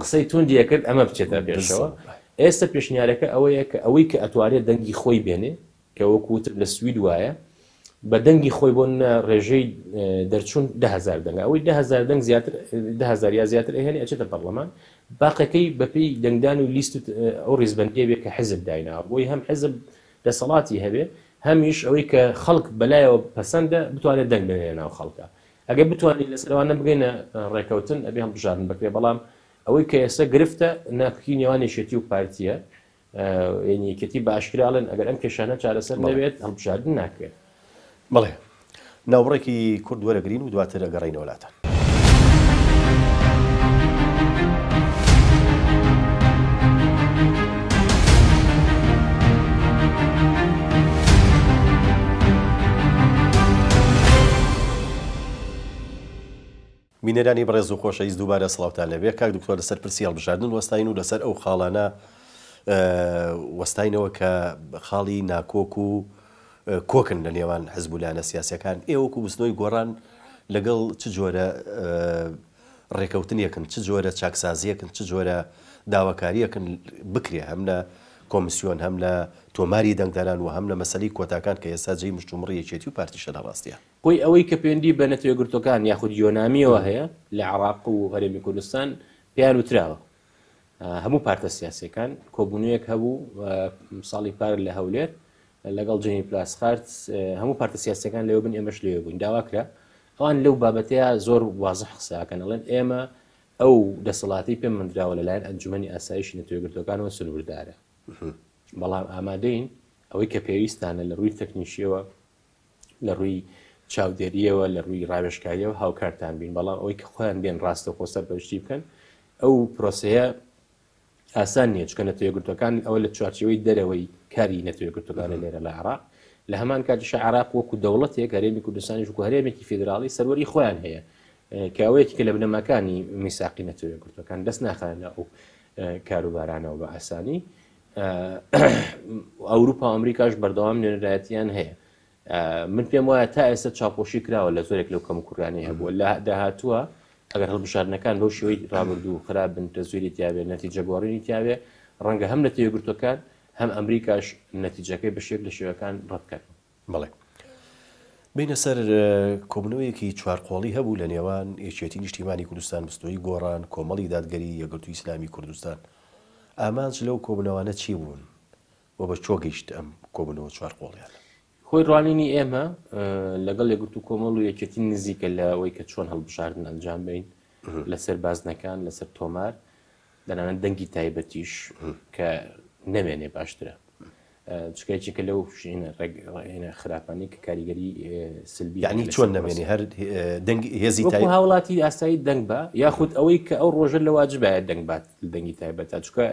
قسەی توندیە کرد ئەمە بچێتە پێشەوە ئێستا پێشنیارەکە ئەوەیە کە ئەوەی کە ئەتوانێت دەنگی خۆی بێنێ کە وەکوتر لە سوید وایە بە دەنگی خۆی بۆ ڕێژەی دەرچوون 10,000 دەنگ ئەوەی 10,000 دەنگ زیاتر 10,000 یا زیاتر ئەهێنێ ئەچێتە پەرلەمان باقەکەی بەپێی دەنگدان و لیست ئەو ڕیزبەندیە بێ کە حزب دایناوە بۆی هەم حزب دەسەڵاتی هەبێ هەمیش ئەوەی کە خەڵک بەلایەوە پەسەندە بتوانێت دەنگ بێنێ ناو خەڵکە ئەگەر بتوانین لەسەروانە بگەینە ڕێکەوتن ئەبێ هەڵبژاردن بکرێ بەڵام ئەوەی کە ئێستا گرفتە ناکوکی نێوانێشێتی و پارتیە یەکێتی باشکراڵن ئەگەر ئەم کێشانە چارەسەر نەوێت هەڵبژاردن ناکرێت بەڵێ ناوڕێکی کورد وەرەگرین و دواتر ئەگەڕینەوە وڵاتان بینەرانی بەڕێز و خۆشەویست دووبارە سڵاوتان لەبێ کاک دکتۆر لەسەر پرسی هەڵبژاردن وەستاین و لەسەر ئەو خاڵانە وەستاینەوە کە خاڵی ناکۆک و کۆکن لە نێوان حزبولانە سیاسەکان ئێوەکو بستنەوەی گۆڕان لەگەڵ چ جۆرە ڕێکەوتنیەکن چ جۆرە چاکسازیەکن چ جۆرە داواکاریەکن بکرێ هەم لە کۆمیسیۆن هەم لە تۆماری دەنگداران و هەم لە مەسەلەی کۆتاکان کە ئێستا جێی مشتومڕی یەکێتی و پارتیشە لە ڕاستیە بۆی ئەوەی کە پەیوەندی بە نەتەوەیەکگرتوەکان یاخود یۆنامیەوە هەیە لە عێراق و هەرێمی کوردستان پێیان وتراوە هەموو پارتە سیاسیەکان کۆبوونەوەیەک هەبوو ساڵی پار لە هەولێر لەگەڵ جەنی پلاسخارت هەموو پارتە سیاسیەکان لەوە بن ئێمەش لێوە بووین داواکرا ئەوان لەو بابەتەیە زۆر وازح قسەکەن ئەڵێن ئێمە ئەو دەسەڵاتی پێم مندراوە لەلایەن ئەنجومەنی ئاسایشی نەتەوەیەکگرتوەکانەوە سنووردارە بەڵام ئامادەین ئەوەی کە پێویستانە لە ڕووی تەکنیشیەوە لە ڕووی چاودێریەوە لە ڕووی ڕاوێژکاریەوە هاوکارتان بین بەڵام ئەوەی کە خۆیان بێن ڕاستە خۆسەر بەشتی بکەن ئەو پرۆسەیە ئاسان نییە چکە نەتەوەیەکگرتوەکان ئەوە لە چوارچەوەی دەرەوەی کاری نەتەوەیەکگرتوەکانە لێرە لە عێراق لە هەمان کاتیشە عێراق وەکو دەوڵەتێک هەرێمی کوردستانیش وەکو هەرێمێکی فیدراڵی سەروەری خۆیان هەیە کە ئەوەیەکی کە لە بنەماکانی میساقی نەتەوەیەکگرتوەکان دەست ناخانە ئەو کاروبارانەوە بە ئاسانی ئەوروپا و ئەمریکاش بەردەوام نوێنەرایەتیان هەیە من پێم وایە تا ئێستا چاپۆشی کراوە لە زۆرێک لەو کەم کوڕانی هەبووە لە داهاتووە ئەگەر هەڵبژاردنەکان بەو شێوەی ڕابرد و خراپبن تەزویری تیاوێ نەتیجە گۆڕینی تیاوێ ڕەنگە هەم نەتەوەیەکگرتوەکان هەم ئەمریکاش نەتیجەکەی بە شێک لە شێوەکان ڕەتکەن بەڵێ بینە سەر کۆبنەوەیەکی چوارقۆڵی هەبوو لە نێوان یەکێتی نیشتیمانی کوردستان بستۆی گۆڕان کۆمەڵی دادگەری یەکگرتووی ئیسلامی کوردستان ئامانج لەو کۆبنەوانە چی بوون و بە چۆ گەیشت ئەم کۆبنەوە چوارقۆڵیان خۆی ڕوانینی ئێمە لەگەڵ یەکگرتوو کۆمەڵ و یەکێتی نزیکە لە ئەوەی کە چۆن هەڵبژاردن ئەنجام بین لەسەر بازنەکان لەسەر تۆمار دەنانەت دەنگی تایبەتیش کە نەمێنێ باشترە چکایکی کە لەو هێنە خراپانی کە کاریگەری سلبی یعنی چۆن نامێنی هەر دەنگ هێزی تای هاوڵاتی ئاسایی دەنگ بە یاخود ئەوەی کە ئەو ڕۆژە لە واجبایە دەنگ بات دەنگی تایبەتە چکە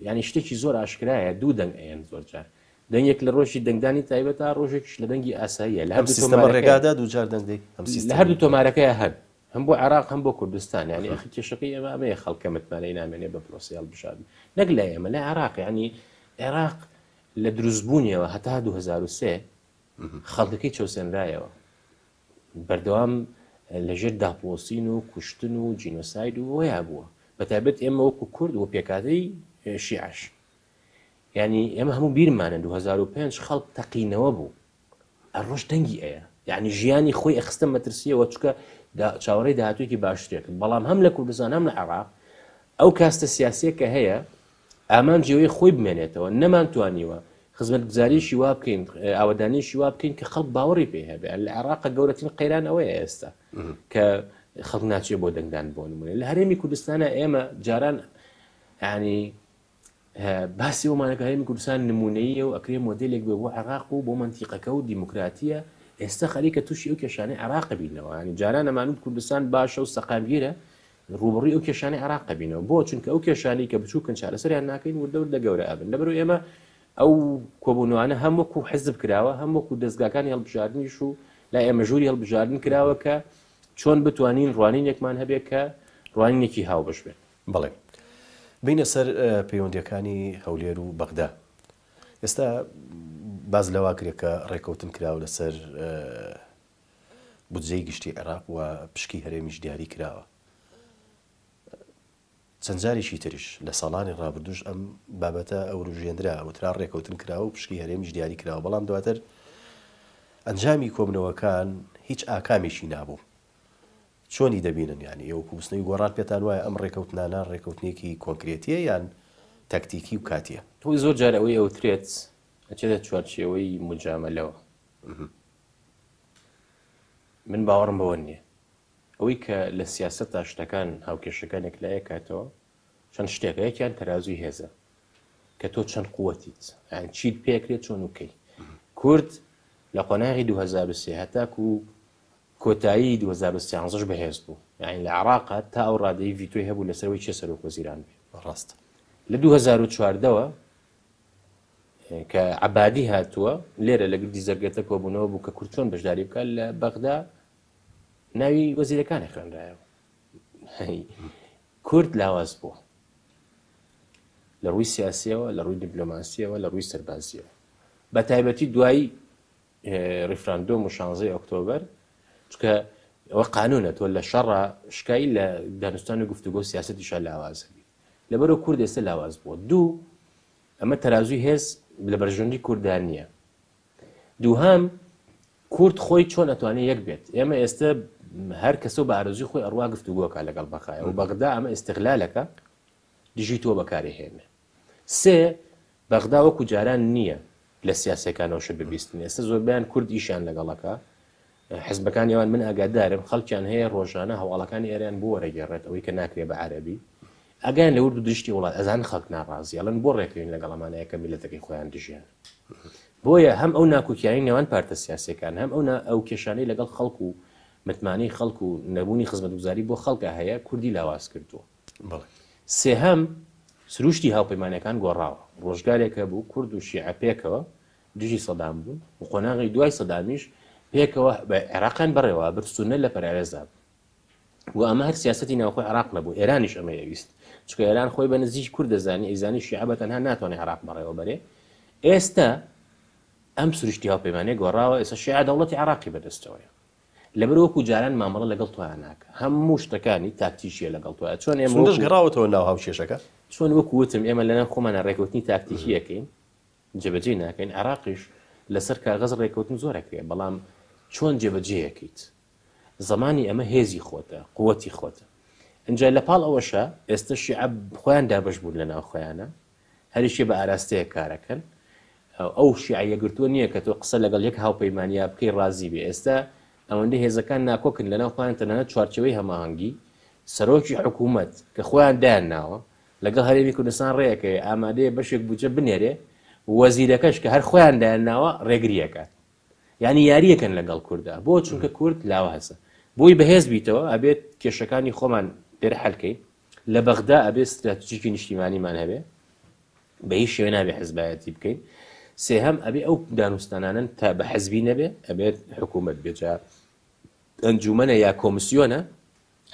ینی شتێکی زۆر ئاشکرایە دوو دەنگ ئەیان زۆر جار دەنگێک لە ڕۆژی دەنگدانی تایبەتە ڕۆژێکش لە دەنگی ئاساییە لە هەردوو سیستەمە ڕێگادا دووجار دەنگدەی لە هەردوو تۆمارەکەی هەن هەم بۆ عێراق هەم بۆ کوردستان ینی ئەخی کێشەکەی ئێمە ئەمەیە خەڵکە متمانەی نامێنێ بە پرۆسی هەڵبژاردن نەک لە ئێمە لە عێراق ینی عێراق لە دروستبوونیەوە هەتا 2003 خەڵکەکەی چەوسێنرایەوە بەردەوام لەژێر داپۆسین و کوشتن و جینۆساید و وەیە بووە بەتایبەت ئێمە وەکو کورد و پێکاتەی شیعش ینی ئێمە هەموو بیرمانە 2005 خەڵک تەقینەوە بوو ئەڕۆژ دەنگی ئەیە یعنی ژیانی خۆی ئەخستە مەترسیەوە چکە چاوەڕێی داهاتوێکی باشترێک بەڵام هەم لە کوردستان هەم لە عێراق ئەو کاستە سیاسیە کە هەیە ئامان جێوەی خۆی بمێنێتەوە نەمانتوانیوە خزمەتگوزاریشی وا بکەین ئاوەدانیشی وا بکەین کە خەڵک باوەڕی پێ هەبێ لە عێراقە گەورەترین قەیران ئەوەیە ئێستا کە خەڵک ناچێت بۆ دەنگدان بۆ نمونێ لە هەرێمی کوردستانە ئێمە جاران ینی باسی ئەومانەکە هەرێمی کوردستان نمونەیە و ئەکرێ مۆدلێک بێ بۆ عێراق و بۆ منتیقەکە و دیموکراتیە ئێستا خەریکە تووشی ئەو کێشانەی عێراق بینەوە ینی جاران ئەمانوت کوردستان باشە و سەقامگیرە ڕوبڕی ئەو کێشانی عێراق بینەوە بۆ چونکە ئەو کێشانی کە بچووکن چارەسەریان ناکەین وردەوردە گەورە ئەبن لەبەرو ئێمە ئەو کۆبوونەوانە هەم وەکو حزب کراوە هەم وەکو دەستگاکانی هەڵبژاردنیش و لا ئێمە ژووری هەڵبژاردن کراوە کە چۆن بتوانین ڕوانینێکمان هەبێت کە ڕوانینێکی هاوبەش بێت بەڵێ بینە سەر پەیوەندیەکانی هەولێر و بەغدا ئێستا باز لەوا کرێت کە ڕێکەوتن کراوە لەسەر بودجەی گشتی عێراق و پشکی هەرێمیش دیاری کراوە چەند جارێکی تریش لە ساڵانی ڕابردوش ئەم بابەتە ئەوروژێنرا وترا ڕێکەوتن کراوە و پشکی هەرێمیش دیاری کراوە بەڵام دواتر ئەنجامی کۆبنەوەکان هیچ ئاکامێکی نابوو چۆنی دەبینن ینی ئێوە کوستنەوەی گۆڕان پێتان وایە ئەم ڕێکەوتنانە ڕێکەوتنێکی کۆنکرێتیە یان تاکتیکی و کاتیە تۆی زۆر جار ئەوەی ئەوترێت ئەچێتە چوارچێوەی مجامەلەوە من باوەڕم بەوە نییە ئەوەی کە لە سیاسەتە شتەکان هاوکێشەکانێک لایە کاتەوە چەند شتێکەیەکیان تەرازوی هێزە کە تۆ چەند قووەتیت یان چیت پێکرێت چۆن وکەی کورد لە قۆناغی 2023 هەتاکو و کۆتایی 2013 بەهێز بوو یعنی لە عێراقا تا ئەو ڕادەی ڤیتۆی هەبوو لەسەرەوەی چێ سەرۆکوەزیران بێ ڕاست لە 2014ەوە کە عەبادی هاتووە لێرە لە گردی زەرگەتە کۆبوونەوە بوو کە کورد چۆن بەشداری بکات لە بەغدا ناوی وەزیرەکانی خوێنرایەوە کورد لاواز بووە لە ڕووی سیاسیەوە لە ڕووی دیپلۆماسیەوە لە ڕووی سەربازیەوە بە تایبەتی دوای ریفراندۆم و 16 ئۆکتۆبەر چکە ئەوە قانونە تۆ لە شەڕە شکایی لە دانوستان و گفتوگۆ سیاسەتیشان لاوازە لەبەرەوە کورد ئێستا لاواز بووە دوو ئەمە تەرازوی هێز لە بەرژەوەندی کوردان نییە دووهام کورد خۆی چۆن ئەتوانێت یەک بێت ئێمە ئێستا هەر کەسە بە ئارەزوی خۆی ئەڕوا گفتوگۆکە لەگەڵ بەخایە و بەغدا ئەمە ئیستیغلالەکە دژی تۆ بەکارهێنێ سێ بەغدا وەکو جاران نییە لە سیاسەکانەوەش ببیستن ئێستا زۆربیان کورد ئیشیان لەگەڵەکە حزبەکان ئێوان من ئاگادارم خەڵکیان هەیە ڕۆژانە هەواڵەکانی ئێریان بۆ وەرەگێڕێت ئەوەی کە ناکرێت بە عەرەبی ئەگەیان لە ورد و دشتی وڵات ئەزان خەڵک ناڕازی ئەڵێن بۆ ڕێکەوین لەگەڵ ئەمانەیە کە میلەتەکەی خۆیان دژیان بۆیە هەم ئەو ناکۆکیانی نێوان پارتە سیاسیەکان هەم ئەو کێشانەی لەگەڵ خەڵک و متمانەی خەڵک و نەبوونی خزمەتگوزاری بۆ خەڵکە هەیە کوردی لاواز کردووە سێهەم سروشتی هاوپەیمانەکان گۆڕاوە ڕۆژگارێکە بوو کورد و شیعە پێکەوە دژی سەدام بوون و قۆناغی دوای سەدامیش پێکەوە بە عێراقیان بەڕێوە برسونە لە پەراوێزا و ئەمە هەر سیاسەتی ناوخۆی عێراق نەبوو ئێرانیش ئەمە ویست چکە ئێران خۆی بە نزیک کورد دەزانی ئەیزانی شیعە بەتەنها ناتوانێت عێراق بەڕێوە بەرێ ئێستا ئەم سروشتی هاوپەیمانەی گۆڕاوە ئێستا شیعە دەوڵەتی عێراقی بەدەستەوەیە لەبەر وەکو جاران مامەڵە لەگەڵ تۆیان ناکە هەموو شتەکانی تاکتیشیە لەگەڵ تۆە چۆن ئێمە گەڕاوەتەوە ناو هاوشێشەکە چۆن وەکووتم ئێمە لەناو خۆمانە ڕێکەوتنی تاکتیکیەکەین جێبەجێ ناکەین عێراقیش لەسەر کاغەز ڕێکەوتن زۆرەکرێ بەڵام چۆن جێبەجێیەکەیت زمانی ئەمە هێزی خۆتە قووەتی خۆتە ئەنجا لە پاڵ ئەوەشە ئێستا شیعە خۆیان دابەش بوون لە ناو خۆیانە هەریشێ بە ئاراستەیە کارەکەن ئەو شیعە یەکگرتووە نییە کە تۆ قسە لەگەڵ یەک هاوپەیمانیا بکەی ڕازی بێ ئێستا ئەوەندە هێزەکان ناکۆکن لەناو خۆیان تەنانەت چوارچەوەی هەماهەنگی سەرۆکی حکوومەت کە خۆیان دایان ناوە لەگەڵ هەرێمی کوردستان ڕێیەکەی ئامادەیە بەشێک بودجە بنێرێ وەزیرەکەش کە هەر خۆیان دایانناوە ڕێگریەکات یعنی یاریەکەن لەگەڵ کووردا بۆ چونکە کورد لاوە هەسە بۆی بەهێز بیتەوە ئەبێت کێشەکانی خۆمان لێرە حەلکەین لە بەغدا ئەبێت استراتیژیکی نیشتیمانیمان هەبێ بە هیچ شێوە نابێ حزبایەتی بکەین سێهەم ئەبێ ئەو دانوستانانن تا بە حەزبی نەبێ ئەبێت حکوومەت بێجا ئەنجومەنە یا کۆمسیۆنە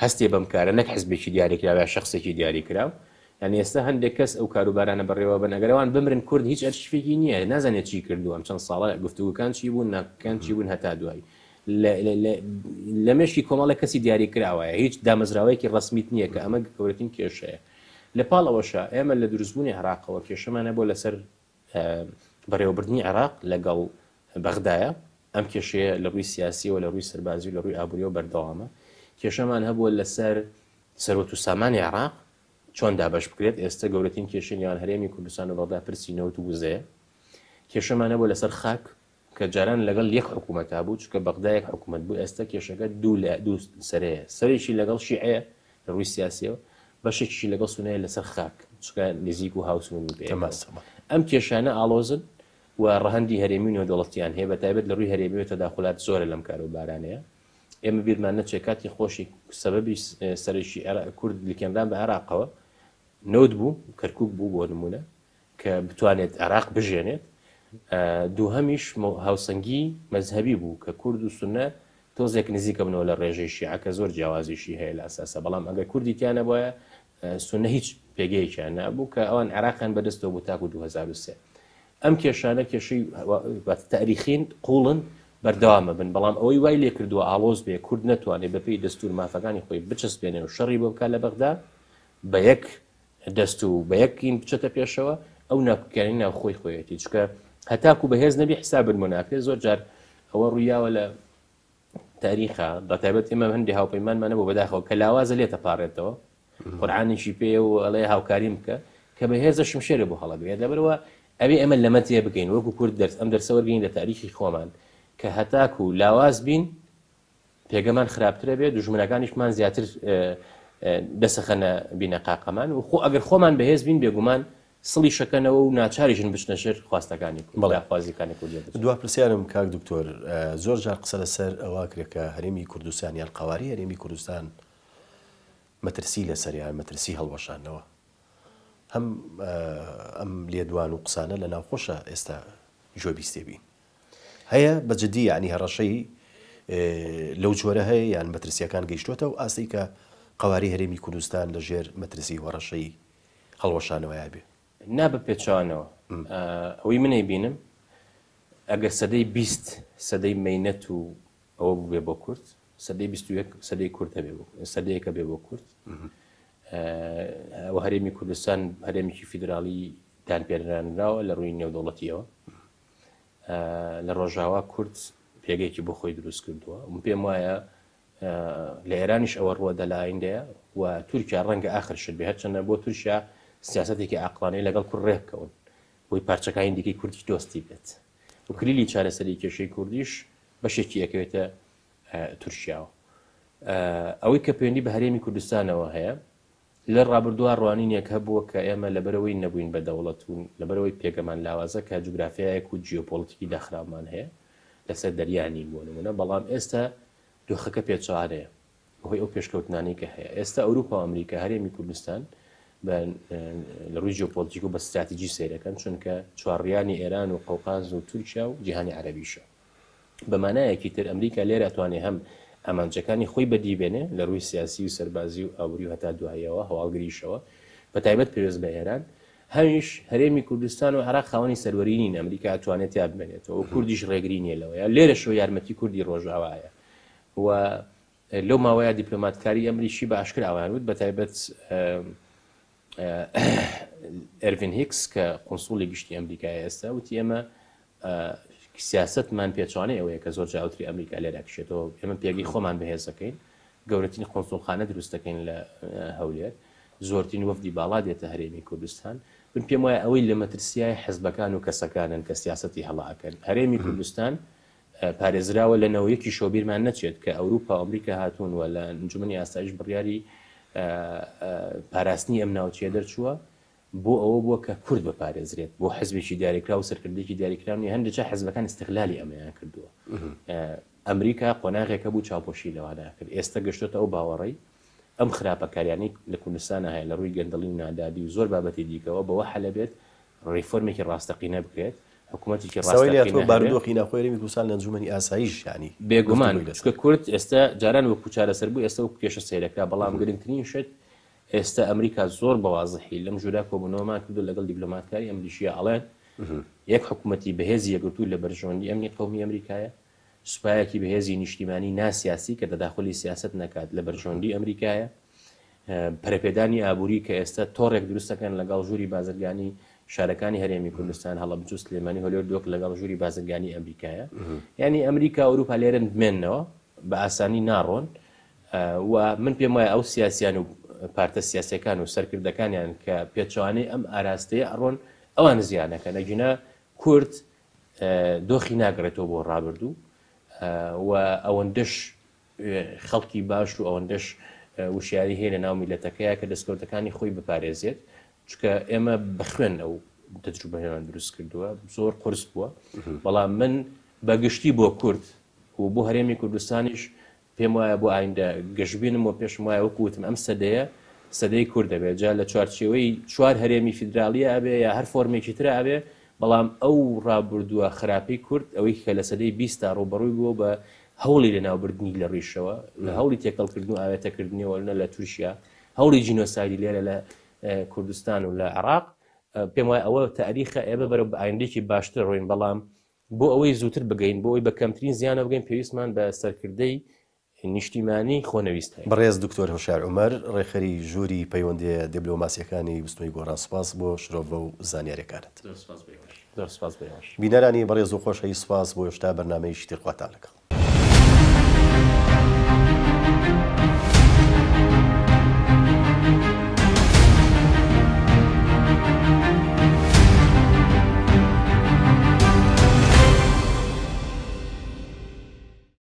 هەستێ بەم کارە نەک حزبێکی دیاریکراوە یا شخصێکی دیاریکراو یعنی ئێستا هەندێک کەس ئەو کاروبارانە بەڕێوە بەنەگەرەوان بمرن کورد هیچ ئەرشفێکی نییە نازانێت چی کردووەم چەند ساڵە گفتوگوکان چی بوون ناکان چی بوون هەتا دوایی لە مێشکی کۆمەڵە کەسی دیاری کراوەیە هیچ دامەزراوەیەکی ڕسمیت نییە کە ئەمە گەورەترین کێشەیە لە پاڵەوەشە ئێمە لە دروستبوونی عێراقەوە کێشەمانە بۆ لەسەر بەڕێوەبردننی عێراق لەگەڵ بەغدایە ئەم کێشەیە لە ڕووی سیاسیەوە لە ڕووی سەربازی و لە ڕووی ئابووری و بەردەوامە کێشەمان هەبووە لەسەر سەرۆت و سامانی عێراق چۆن دابش بکرێت ئێستا گەورەترین کێشەیان هەرێمی کوردستان و بەغدا پرسی نەوت و وزەیە کێشەمان هەبووە لەسەر خاک کە جاران لەگەڵ یەک حکوومەت بوو چکە بەغدا یەک حکوومەت بوو ئێستا کێشەکە دوو سەرەیە سەرێکی لەگەڵ شیعەیە لە ڕووی سیاسیەوە بەشێکی لەگەڵ سونەیە لەسەر خاک چکە نزیک و هاوسون ئەم کێشانە ئاڵۆزن و ڕەهەندی هەرێمی نێودەوڵەتیان هەیە بەتایبەت لە ڕووی هەرێمی تەداخلات زۆرە لەم کاروبارانەیە ئێمە بیرمان نەچێ کاتی خۆشی سەبەبی سەرشی کورد لیکێنران بە عێراقەوە نەوت بوو کەرکووک بوو بۆ نمونە کە بتوانێت عێراق بژێنێت دووهەمیش هاوسەنگی مەزهەبی بوو کە کورد و سونە تۆزێک نزیکە بنەوە لە ڕێژەی شیعەکە زۆر جیاوازیشی هەیە لە ئاساسە بەڵام ئەگەر کوردی تیانە بۆیە سونە هیچ پێگەیەکیان نابوو کە ئەوان عێراقیان بەدەستەوە بوو تاکو 2003 ئەم کێشانە کێشەی تاریخین قوڵن بەردەوامە بن بەڵام ئەوەی وای لێ کردووە ئاڵۆز بێ کورد نەتوانێت بەپێی دەستور مافەکانی خۆی بچەسپێنێ و شەڕی بۆ بکات لە بەغدا بە یەک دەست و بە یەکین بچێتە پێشەوە ئەو ناکوکیانی ناو خۆی خۆیەتی چکە هەتاکو بەهێز نەبی حساب منافێ زۆر جار ئەوە ڕوویاوە لە تاریخە بەتایبەت ئێمە هەندی هاوپەیمانمانە بۆ بەداخەوە کە لاوازە لێتە پاڕێتەوە قورعانیشی پێ و ئەڵێ هاوکاریم بکە کە بەهێزە شمشێرە بۆ هەڵەگرێت لەبەرەوە ئەوێ ئەمە لەمە تێ بگەین وەکو کورد دەرس ئەم دەرسەوەرگین لە تاریخی خۆمان کە هەتاکو لاواز بین پێگەمان خراپترە بێت دوژمنەکانیشمان زیاتر دەسەخەنە بینەقاقەمان و خۆ ئەگەر خۆمان بەهێز بین بێگومان سڵی شەکەنەوە و ناچاریژن بچنەشر خواستەکانی خوازیەکانی کوردی دوا پرسیارم کاک دکتۆر زۆر جار قسە لەسەر ئەوە کرێکە هەرێمی کوردستان یان قەواری هەرێمی کوردستان مەترسی لەسەریان مەترسی هەڵوەشانەوە هەم ئەم لێدوان و قسانە لە ناوخۆشە ئێستا جۆبیستێبین هەیە بەجددی ینی هەڕەشەی لەو جۆرە هەیە یان مەترسیەکان گەیشتوتە و ئاستی کە قەواری هەرێمی کوردستان لە ژێر مەترسی وەڕەشەی هەڵوەشانەوەیە بێ نابە پێچوانەوە ئەوەی منەی بینم ئەگەر سەدەی 20 سەدەی مەینەت و ئەوە بێ بۆ کورد سەدەی 21 سەدەی کورد هەبێ سەدەیەکە بێ بۆ کورد و هەرێمی کوردستان هەرێمێکی فیدراڵی دانپێرانراوە لە ڕووی نێودەوڵەتیەوە لە ڕۆژاوا کورد پێگەیەکی بۆ خۆی دروست کردووە پێم وایە لە ئێرانیش ئەوە ڕوە دەلایندەیە و تورکیا ڕەنگە ئاخر شت بێ هەرچەندە بۆ تورکیا سیاسەتێکی عاقلانەی لەگەڵ کورد ڕێککەون بۆی پارچەکانی دیکەی کوردی دۆستی بێت و کلیلی چارەسەری کێشەی کوردیش بەشێکی ئەکەوێتە تورکیاوە ئەوەی کە پەیوەندی بە هەرێمی کوردستانەوە هەیە لە ڕابردووە ڕوانینێک هەبووە کە ئێمە لەبەرەوەی نەبووین بە دەوڵەت و لەبەرەوەی پێگەمان لاوازە کە جوگرافیایەک و جیۆپۆلیتیکی داخرامان هەیە لەسەر دەریانی بۆ نمونە بەڵام ئێستا دۆخەکە پێچوارەیە هۆی ئەو پێشکەوتنانی کە هەیە ئێستا ئەوروپا و ئەمریکا هەرێمی کوردستان لە ڕووی جیۆپۆلیتیک و بە استراتیژی سیرەکەن چونکە چوارڕیانی ئێران و قەوقاز و تورکیا و جیهانی عەرەبیشە بەمانایەکی تر ئەمریکا لێرە ئەتوانێت هەم ئامانجەکانی خۆی بەدیبێنێ لە ڕووی سیاسی و سەربازی و ئابووری و هەتا دوایەوە هەواڵگریشەوە بە تایبەت پێویست بە ئێران هەمیش هەرێمی کوردستان و عێراق خاوەنی سەروەری نین ئەمریکا ئەتوانێت یا بمێنێتەوە و کوردیش ڕێگری نیە لەوەیە لێرەشەوە یارمەتی کوردی ڕۆژاوایە و لەو ماوەیە دیپلۆماتکاری ئەمریشی بە ئاشکر ئاوان بود بە تایبەت ئەروین هیکس کە قۆنسوڵی گشتی ئەمریکای ئێستا وتی ئێمە سیاستمان پێچوانەی ئەوەیە کە زۆر جاوتری ئەمریکا لێرە کشێتەوە ئێمە پێگەی خۆمان بەهێزەکەین گەورەترین قۆنسوڵخانە دروست دەکەین لە هەولێر زۆرترین وەفدی باڵا دێتە هەرێمی کوردستان من پێم وایە ئەوەی لە مەترسیای حەزبەکان و کەسەکانن کە سیاسەتی هەڵاکەن هەرێمی کوردستان پارێزراوە لە نەوەیەکی شۆبیرمان نەچێت کە ئەوروپا و ئەمریکا هاتوون و لە ئەنجومەنی ئاسایش بڕیاری پاراستنی ئەم ناوچەیە دەرچووە بۆ ئەوە بووە کە کورد بپارێزرێت بۆ حزبێکی دیاریکرا و سەرکردێکی دیاریکراونی هەندێکجا حزبەکان استقلالی ئەمەیان کردووە. ئەمریکا قۆناغێکە بوو چاوپۆشی لەوانە کرد. ئێستا گەشتۆتە ئەو باوەڕی ئەم خراپەکاریانی لە کوردستانە هەیە لە ڕووی گەندەڵی و نادادی و زۆر بابەتی دیکەوە بەوە حەلە بێت ڕیفۆرمێکی ڕاستەقینە بکرێت حکوومەتێکی ڕاستەقینە باردۆخی ناخۆێرەمی کوردستان لە انجومەنی ئاساییش ینی بێگومان چکە کورد ئێستا جاران وەکو چارەسەر بوو ئێستا وەکو کێشە سیرەکرا بەڵام گرنگترین شت ئێستا ئەمریکا زۆر بەوازحی لەم ژوورا کۆبوونەوەمان کردو لەگەڵ دیپلۆماتکاری ئەمریکیە ئەڵێن یەک حکوومەتی بەهێزی یەکگرتوو لە بەرژەوەندی ئەمنی قەومی ئەمریکایە سوپایەکی بەهێزی نیشتیمانی ناسیاسی کە دەداخلی سیاست نەکات لە بەرژەوەندی ئەمریکایە پەرەپێدانی ئابووری کە ئێستا تۆڕێک دروستەکەن لەگەڵ ژووری بازرگانی شارەکانی هەرێمی کوردستان هەڵەبجوو سلێمانی هۆلێر دۆک لەگەڵ ژووری بازرگانی ئەمریکایە یعنی ئەمریکا ئەوروپا لێرن بمێننەوە بە ئاسانی ناڕۆن و من پێم وایە ئەو سیاسیان و پارتە سیاسەکان و سەرکردەکانیان کە پێچوانەی ئەم ئاراستەیە ئەڕۆن ئەوان زیانەکە نەگینە کورد دۆخی ناگرێتەوە بۆ ڕابردوو و ئەوەندەش خەڵکی باش و ئەوەندەش وشیاری هەیە لە ناو میلەتەکەیە کە دەستکەوتەکانی خۆی بپارێزێت چکە ئێمە بخوێن ئەو تەجروبەیان دروست کردووە زۆر قرس بووە بەڵام من بەگشتی بۆ کورد و بۆ هەرێمی کوردستانیش پێم وایە بۆ ئایندە گەشتبینم و پێشم وایە وەکوتم ئەم سەدەیە سەدەی کورد دەبێت جا لە چوارچێوەی چوار هەرێمی فیدراالیە ئەبێ یا هەر فۆرمێکی ترە ئەبێ بەڵام ئەو ڕابردووە خراپەی کورد ئەوەی کە لە سەدەی 20 تا ڕوبەڕووی بووە بە هەوڵی لە ناوبردنی لە ڕیشەوە لە هەوڵی تێکەڵکردن و ئاوێتەکردنیەوە لە تورکیا هەوڵی جینۆسایدی لێرە لە کوردستان و لە عێراق پێم وایە ئەوە تاریخە ئێمە بەرەو بە ئایندێکی باشتر ڕۆین بەڵام بۆ ئەوەی زووتر بگەین بۆ ئەوەی بە کەمترین زیانە بگەین پێویستمان بە سەرکردەی نیشتیمانی خۆنەویست بەڕێز دکتۆر هۆشار عومەر ڕێخەری ژووری پەیوەندی دیپلۆماسیەکانی بستنەوەی گۆڕان سوپاس بۆ شرۆڤە و زانیاریەکانت. زۆر سپاس بینەرانی بەڕێز و خۆشەویست سوپاس بۆ هێشتا بەرنامەیەکی تر خواتان لەگەڵ.